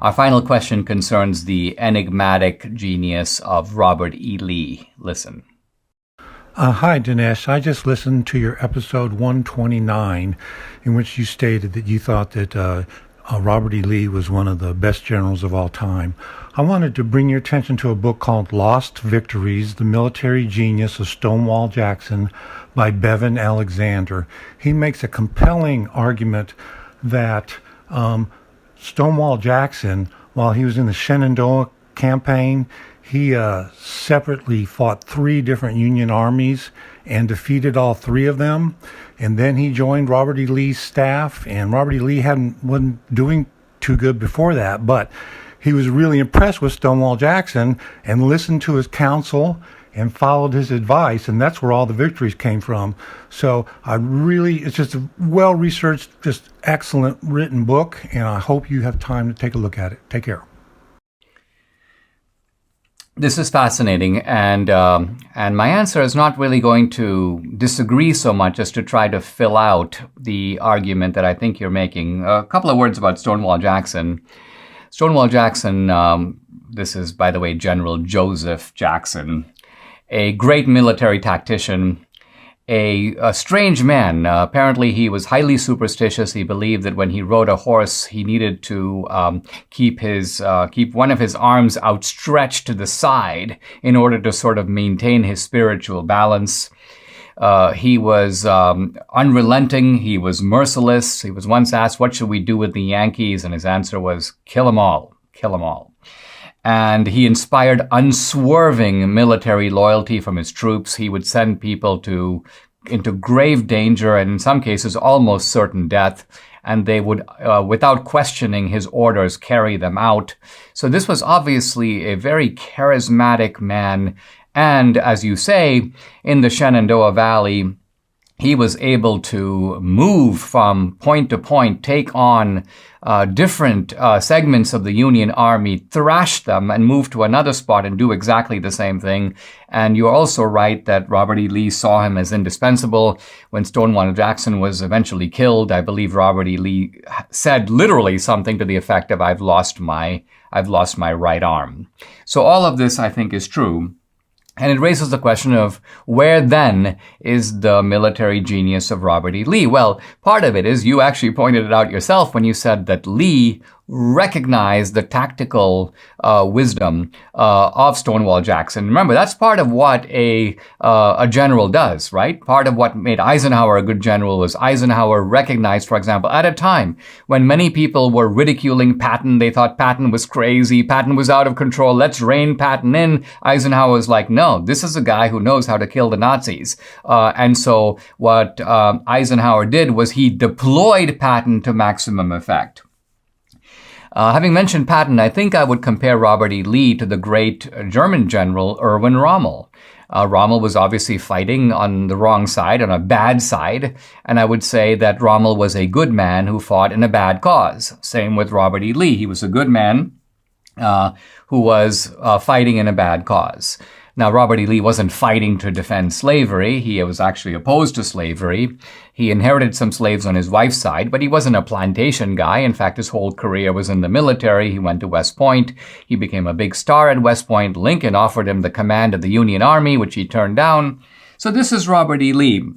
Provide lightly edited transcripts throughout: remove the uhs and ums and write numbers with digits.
Our final question concerns the enigmatic genius of Robert E. Lee. Listen. Hi, Dinesh. I just listened to your episode 129, in which you stated that you thought that Robert E. Lee was one of the best generals of all time. I wanted to bring your attention to a book called Lost Victories, The Military Genius of Stonewall Jackson by Bevan Alexander. He makes a compelling argument that Stonewall Jackson, while he was in the Shenandoah campaign, he separately fought 3 different Union armies and defeated all 3 of them. And then he joined Robert E. Lee's staff, and Robert E. Lee wasn't doing too good before that, but he was really impressed with Stonewall Jackson and listened to his counsel and followed his advice, and that's where all the victories came from. So it's just a well-researched, just excellent written book, and I hope you have time to take a look at it. Take care. This is fascinating, and my answer is not really going to disagree so much as to try to fill out the argument that I think you're making. A couple of words about Stonewall Jackson. Stonewall Jackson, this is, by the way, General Joseph Jackson, a great military tactician, a strange man. Apparently, he was highly superstitious. He believed that when he rode a horse, he needed to keep one of his arms outstretched to the side in order to sort of maintain his spiritual balance. He was unrelenting. He was merciless. He was once asked, "What should we do with the Yankees?" And his answer was, "Kill them all. Kill them all." And he inspired unswerving military loyalty from his troops. He would send people into grave danger and in some cases almost certain death, and they would, without questioning his orders, carry them out. So this was obviously a very charismatic man. And as you say, in the Shenandoah Valley, he was able to move from point to point, take on different segments of the Union Army, thrash them, and move to another spot and do exactly the same thing. And you're also right that Robert E. Lee saw him as indispensable. When Stonewall Jackson was eventually killed, I believe Robert E. Lee said literally something to the effect of, I've lost my right arm. So all of this, I think, is true. And it raises the question of where then is the military genius of Robert E. Lee? Well, part of it is you actually pointed it out yourself when you said that Lee recognized the tactical wisdom of Stonewall Jackson. Remember, that's part of what a general does, right? Part of what made Eisenhower a good general was Eisenhower recognized, for example, at a time when many people were ridiculing Patton, they thought Patton was crazy, Patton was out of control, let's rein Patton in. Eisenhower was like, no, this is a guy who knows how to kill the Nazis. And so what Eisenhower did was he deployed Patton to maximum effect. Having mentioned Patton, I think I would compare Robert E. Lee to the great German general Erwin Rommel. Rommel was obviously fighting on the wrong side, on a bad side, and I would say that Rommel was a good man who fought in a bad cause. Same with Robert E. Lee. He was a good man who was fighting in a bad cause. Now, Robert E. Lee wasn't fighting to defend slavery. He was actually opposed to slavery. He inherited some slaves on his wife's side, but he wasn't a plantation guy. In fact, his whole career was in the military. He went to West Point. He became a big star at West Point. Lincoln offered him the command of the Union Army, which he turned down. So this is Robert E. Lee.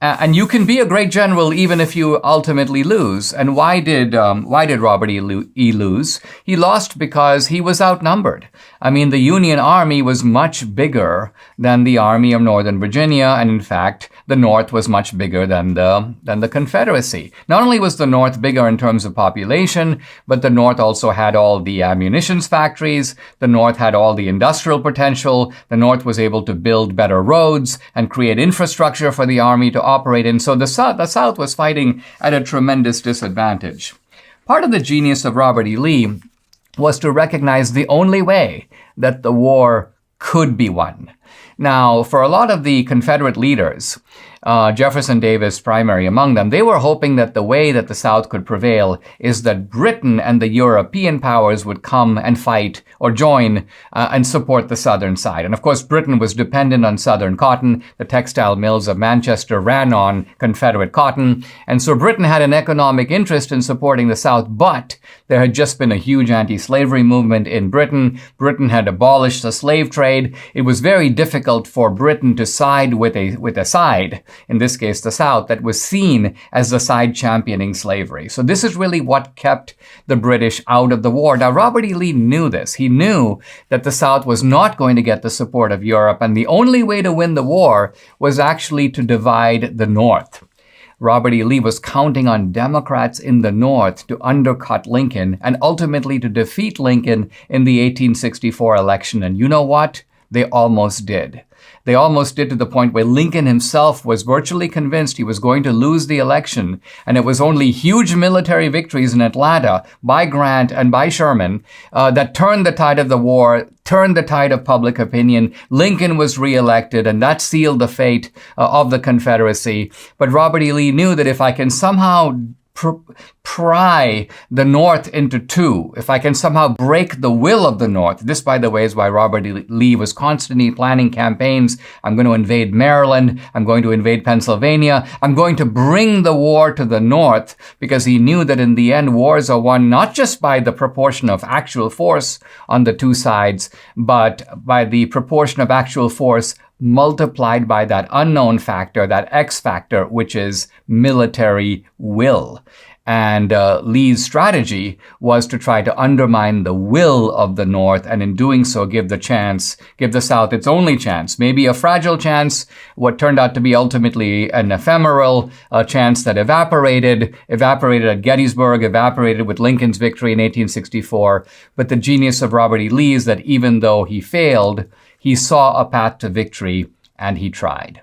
And you can be a great general even if you ultimately lose. And why did Robert E. Lee lose? He lost because he was outnumbered. I mean, the Union Army was much bigger than the Army of Northern Virginia, and in fact, the North was much bigger than the Confederacy. Not only was the North bigger in terms of population, but the North also had all the ammunitions factories. The North had all the industrial potential. The North was able to build better roads and create infrastructure for the Army to operate in. So the South was fighting at a tremendous disadvantage. Part of the genius of Robert E. Lee was to recognize the only way that the war could be won. Now, for a lot of the Confederate leaders, Jefferson Davis primary among them, they were hoping that the way that the South could prevail is that Britain and the European powers would come and fight or join and support the Southern side. And of course, Britain was dependent on Southern cotton. The textile mills of Manchester ran on Confederate cotton. And so Britain had an economic interest in supporting the South, but there had just been a huge anti-slavery movement in Britain. Britain had abolished the slave trade. It was very difficult for Britain to side with a side, in this case the South, that was seen as the side championing slavery. So this is really what kept the British out of the war. Now, Robert E. Lee knew this. He knew that the South was not going to get the support of Europe, and the only way to win the war was actually to divide the North. Robert E. Lee was counting on Democrats in the North to undercut Lincoln and ultimately to defeat Lincoln in the 1864 election. And you know what? They almost did. They almost did, to the point where Lincoln himself was virtually convinced he was going to lose the election, and it was only huge military victories in Atlanta by Grant and by Sherman that turned the tide of the war, turned the tide of public opinion. Lincoln was reelected, and that sealed the fate of the Confederacy. But Robert E. Lee knew that if I can somehow pry the North into two, if I can somehow break the will of the North. This, by the way, is why Robert E. Lee was constantly planning campaigns. I'm going to invade Maryland. I'm going to invade Pennsylvania. I'm going to bring the war to the North, because he knew that in the end, wars are won not just by the proportion of actual force on the two sides, but by the proportion of actual force multiplied by that unknown factor, that X factor, which is military will. And Lee's strategy was to try to undermine the will of the North, and in doing so, give the South its only chance, maybe a fragile chance, what turned out to be ultimately an ephemeral chance that evaporated at Gettysburg, evaporated with Lincoln's victory in 1864. But the genius of Robert E. Lee is that even though he failed, he saw a path to victory, and he tried.